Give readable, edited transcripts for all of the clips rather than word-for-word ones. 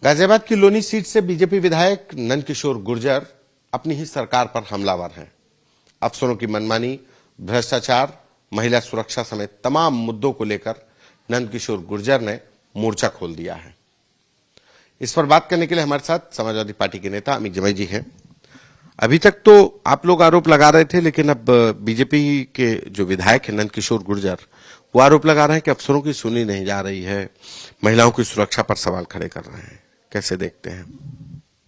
गाजियाबाद की लोनी सीट से बीजेपी विधायक नंदकिशोर गुर्जर अपनी ही सरकार पर हमलावर हैं। अफसरों की मनमानी, भ्रष्टाचार, महिला सुरक्षा समेत तमाम मुद्दों को लेकर नंदकिशोर गुर्जर ने मोर्चा खोल दिया है। इस पर बात करने के लिए हमारे साथ समाजवादी पार्टी के नेता अमित जमाई जी हैं। अभी तक तो आप लोग आरोप लगा रहे थे, लेकिन अब बीजेपी के जो विधायक हैं नंदकिशोर गुर्जर, वो आरोप लगा रहे हैं कि अफसरों की सुनी नहीं जा रही है, महिलाओं की सुरक्षा पर सवाल खड़े कर रहे हैं। कैसे देखते हैं?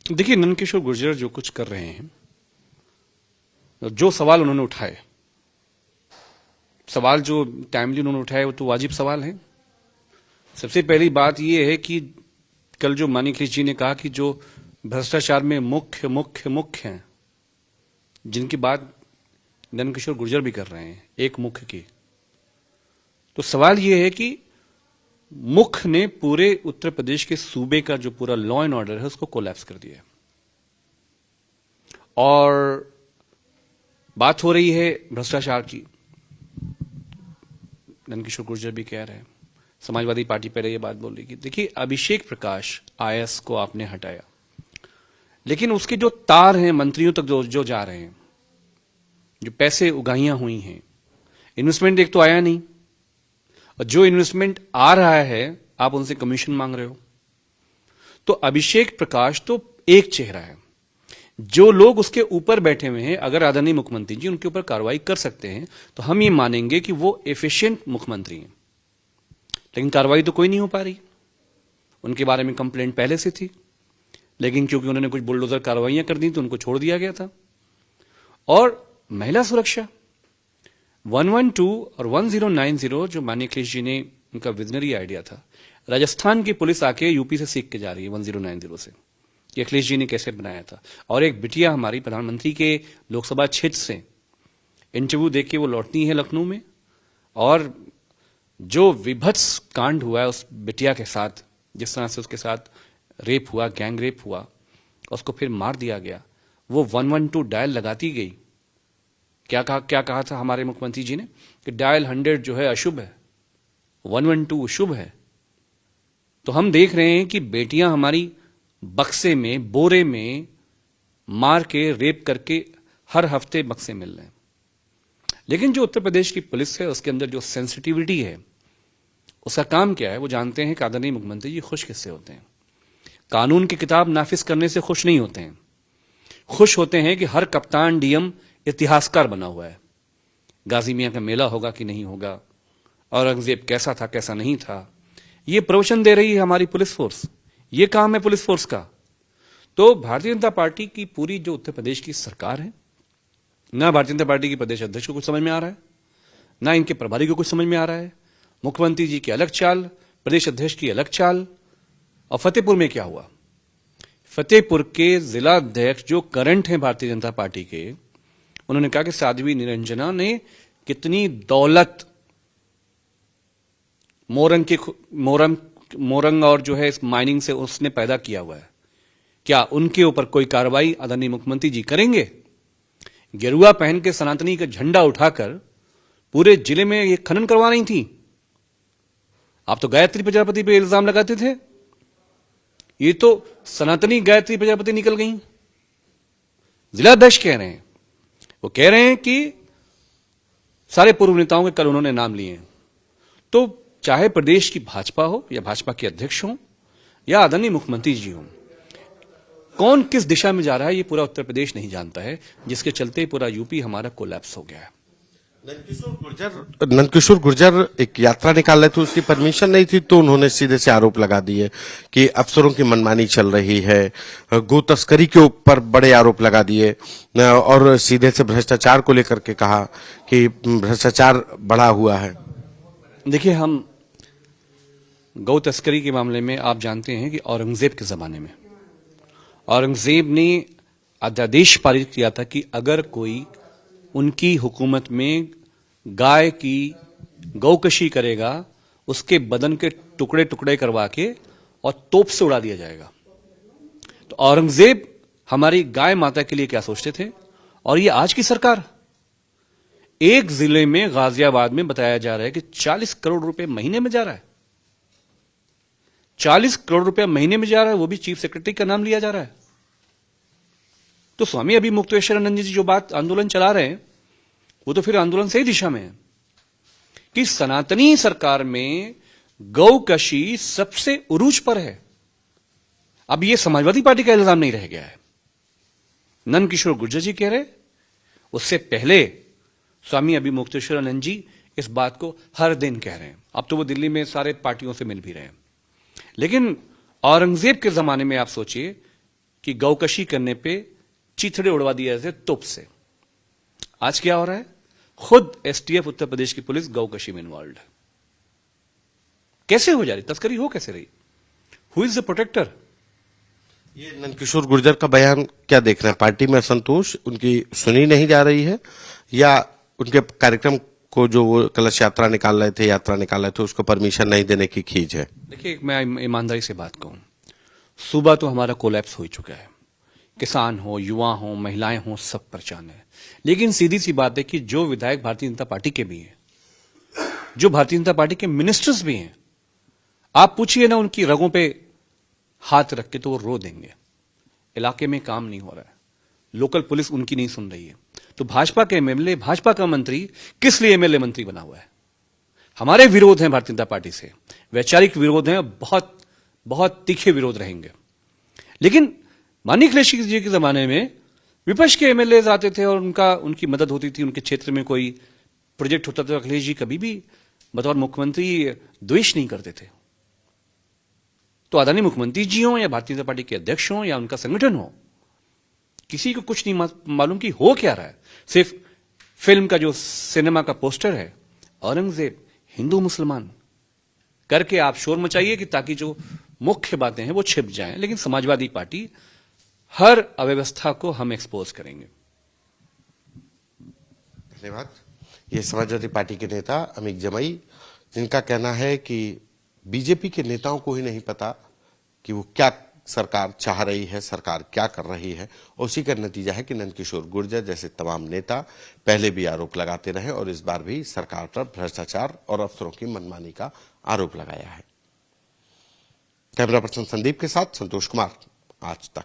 देखिए, नंदकिशोर गुर्जर जो कुछ कर रहे हैं, जो सवाल उन्होंने उठाए, सवाल जो टाइमली उन्होंने उठाए, वो तो वाजिब सवाल है। सबसे पहली बात यह है कि कल जो मानी अखिलेश जी ने कहा कि जो भ्रष्टाचार में मुख्य मुख्य मुख्य हैं, जिनकी बात नंदकिशोर गुर्जर भी कर रहे हैं, एक मुख्य की, तो सवाल यह है कि मुख्य ने पूरे उत्तर प्रदेश के सूबे का जो पूरा लॉ एंड ऑर्डर है उसको कोलैप्स कर दिया। और बात हो रही है भ्रष्टाचार की, नंदकिशोर गुर्जर भी कह रहे हैं, समाजवादी पार्टी पहले ये बात बोल रही कि देखिए, अभिषेक प्रकाश आईएएस को आपने हटाया, लेकिन उसके जो तार हैं मंत्रियों तक जो जा रहे हैं, जो पैसे उगाहियां हुई हैं, इन्वेस्टमेंट एक तो आया नहीं, और जो इन्वेस्टमेंट आ रहा है आप उनसे कमीशन मांग रहे हो। तो अभिषेक प्रकाश तो एक चेहरा है। जो लोग उसके ऊपर बैठे हुए हैं, अगर आदरणीय मुख्यमंत्री जी उनके ऊपर कार्रवाई कर सकते हैं तो हम ये मानेंगे कि वो एफिशिएंट मुख्यमंत्री हैं, लेकिन कार्रवाई तो कोई नहीं हो पा रही। उनके बारे में कंप्लेंट पहले से थी, लेकिन क्योंकि उन्होंने कुछ बुलडोजर कार्रवाइयां कर दी तो उनको छोड़ दिया गया था। और महिला सुरक्षा 112 और 1090 जो माननीय अखिलेश जी ने, उनका विजनरी आइडिया था, राजस्थान की पुलिस आके यूपी से सीख के जा रही है 1090 से कि अखिलेश जी ने कैसे बनाया था। और एक बिटिया हमारी प्रधानमंत्री के लोकसभा क्षेत्र से इंटरव्यू देके वो लौटती है लखनऊ में, और जो विभत्स कांड हुआ है उस बिटिया के साथ, जिस तरह से उसके साथ रेप हुआ, गैंग रेप हुआ, उसको फिर मार दिया गया, वो 112 डायल लगाती गई। क्या कहा था हमारे मुख्यमंत्री जी ने कि डायल 100 जो है अशुभ है, 112 शुभ है। तो हम देख रहे हैं कि बेटियां हमारी बक्से में, बोरे में मार के, रेप करके हर हफ्ते बक्से मिल रहे हैं। लेकिन जो उत्तर प्रदेश की पुलिस है उसके अंदर जो सेंसिटिविटी है, उसका काम क्या है, वो जानते हैं कि आदरणीय मुख्यमंत्री जी खुश किससे होते हैं। कानून की किताब नाफिज करने से खुश नहीं होते हैं, खुश होते हैं कि हर कप्तान डीएम इतिहासकार बना हुआ है। गाजी मियां का मेला होगा कि नहीं होगा, औरंगजेब कैसा था कैसा नहीं था, ये प्रवचन दे रही है हमारी पुलिस फोर्स। ये काम है पुलिस फोर्स का। तो भारतीय जनता पार्टी की पूरी जो उत्तर प्रदेश की सरकार है, ना भारतीय जनता पार्टी के प्रदेश अध्यक्ष को कुछ समझ में आ रहा है, ना इनके प्रभारी को कुछ समझ में आ रहा है। मुख्यमंत्री जी की अलग चाल, प्रदेश अध्यक्ष की अलग चाल। और फतेहपुर में क्या हुआ, फतेहपुर के जिला अध्यक्ष जो करंट हैं भारतीय जनता पार्टी के, उन्होंने कहा कि साध्वी निरंजना ने कितनी दौलत मोरंग और जो है इस माइनिंग से उसने पैदा किया हुआ है। क्या उनके ऊपर कोई कार्रवाई आदरणीय मुख्यमंत्री जी करेंगे? गेरुआ पहन के सनातनी का झंडा उठाकर पूरे जिले में ये खनन करवा रही थी। आप तो गायत्री प्रजापति पे इल्जाम लगाते थे, ये तो सनातनी गायत्री प्रजापति निकल गई। जिला अध्यक्ष कह रहे हैं, वो कह रहे हैं कि सारे पूर्व नेताओं के कल उन्होंने नाम लिए हैं। तो चाहे प्रदेश की भाजपा हो या भाजपा के अध्यक्ष हो या आदरणीय मुख्यमंत्री जी हो, कौन किस दिशा में जा रहा है ये पूरा उत्तर प्रदेश नहीं जानता है, जिसके चलते पूरा यूपी हमारा कोलैप्स हो गया है। नंदकिशोर गुर्जर एक यात्रा निकाल रहे थे, उसकी परमिशन नहीं थी, तो उन्होंने सीधे से आरोप लगा दिए कि अफसरों की मनमानी चल रही है, गो तस्करी के ऊपर बड़े आरोप लगा दिए, और सीधे से भ्रष्टाचार को लेकर के कहा कि भ्रष्टाचार बढ़ा हुआ है। देखिए, हम गौ तस्करी के मामले में आप जानते हैं कि औरंगजेब के जमाने में औरंगजेब ने अध्यादेश पारित किया था कि अगर कोई उनकी हुकूमत में गाय की गौकशी करेगा, उसके बदन के टुकड़े टुकड़े करवा के और तोप से उड़ा दिया जाएगा। तो औरंगजेब हमारी गाय माता के लिए क्या सोचते थे, और ये आज की सरकार। एक जिले में गाजियाबाद में बताया जा रहा है कि 40 करोड़ रुपए महीने में जा रहा है। 40 करोड़ रुपया महीने में जा रहा है, वो भी चीफ सेक्रेटरी का नाम लिया जा रहा है। तो स्वामी अभिमुक्तेश्वरानंद जी जो बात आंदोलन चला रहे हैं, वो तो फिर आंदोलन सही दिशा में है कि सनातनी सरकार में गौकशी सबसे उरूज पर है। अब ये समाजवादी पार्टी का इल्जाम नहीं रह गया है। नंद किशोर गुर्जर जी कह रहे, उससे पहले स्वामी अभिमुक्तेश्वरानंद जी इस बात को हर दिन कह रहे हैं। अब तो वो दिल्ली में सारे पार्टियों से मिल भी रहे हैं। लेकिन औरंगजेब के जमाने में आप सोचिए कि गौकशी करने पे चीथड़े उड़वा दिए जाते तोप से। आज क्या हो रहा है? खुद एसटीएफ उत्तर प्रदेश की पुलिस गौकशी में इन्वॉल्व है। कैसे हो जा रही तस्करी, हो कैसे रही? Who is the protector? ये नंदकिशोर गुर्जर का बयान क्या देख रहे हैं? पार्टी में असंतोष उनकी सुनी नहीं जा रही है, या उनके कार्यक्रम को जो वो कलश यात्रा निकाल रहे थे उसको परमिशन नहीं देने की खींच है? देखिए, मैं ईमानदारी से बात कहूं, सूबा तो हमारा कोलैप्स हो चुका है। किसान हो, युवा हो, महिलाएं हो, सब परेशान है। लेकिन सीधी सी बात है कि जो विधायक भारतीय जनता पार्टी के भी हैं, जो भारतीय जनता पार्टी के मिनिस्टर्स भी हैं, आप पूछिए ना उनकी रगों पे हाथ रख के तो वो रो देंगे। इलाके में काम नहीं हो रहा है, लोकल पुलिस उनकी नहीं सुन रही है। तो भाजपा के एमएलए, भाजपा का मंत्री किस लिए एमएलए मंत्री बना हुआ है? हमारे विरोध हैं भारतीय जनता पार्टी से, वैचारिक विरोध हैं, बहुत बहुत तीखे विरोध रहेंगे। लेकिन मानिक अखिलेश जी के जमाने में विपक्ष के एमएलए आते थे और उनकी मदद होती थी। उनके क्षेत्र में कोई प्रोजेक्ट होता था, अखिलेश जी कभी भी बतौर मुख्यमंत्री द्वेष नहीं करते थे। तो आदरणीय मुख्यमंत्री जी हों या भारतीय जनता पार्टी के अध्यक्ष हों या उनका संगठन हो, किसी को कुछ नहीं मालूम कि हो क्या रहा है। सिर्फ फिल्म का जो सिनेमा का पोस्टर है, औरंगजेब हिंदू मुसलमान करके आप शोर मचाइए कि ताकि जो मुख्य बातें हैं वो छिप जाएं। लेकिन समाजवादी पार्टी हर अव्यवस्था को हम एक्सपोज करेंगे। धन्यवाद। ये समाजवादी पार्टी के नेता अमित जमई, जिनका कहना है कि बीजेपी के नेताओं को ही नहीं पता कि वो क्या सरकार चाह रही है, सरकार क्या कर रही है। और उसी का नतीजा है कि नंदकिशोर गुर्जर जैसे तमाम नेता पहले भी आरोप लगाते रहे और इस बार भी सरकार पर भ्रष्टाचार और अफसरों की मनमानी का आरोप लगाया है। कैमरा पर्सन संदीप के साथ संतोष कुमार, आज तक।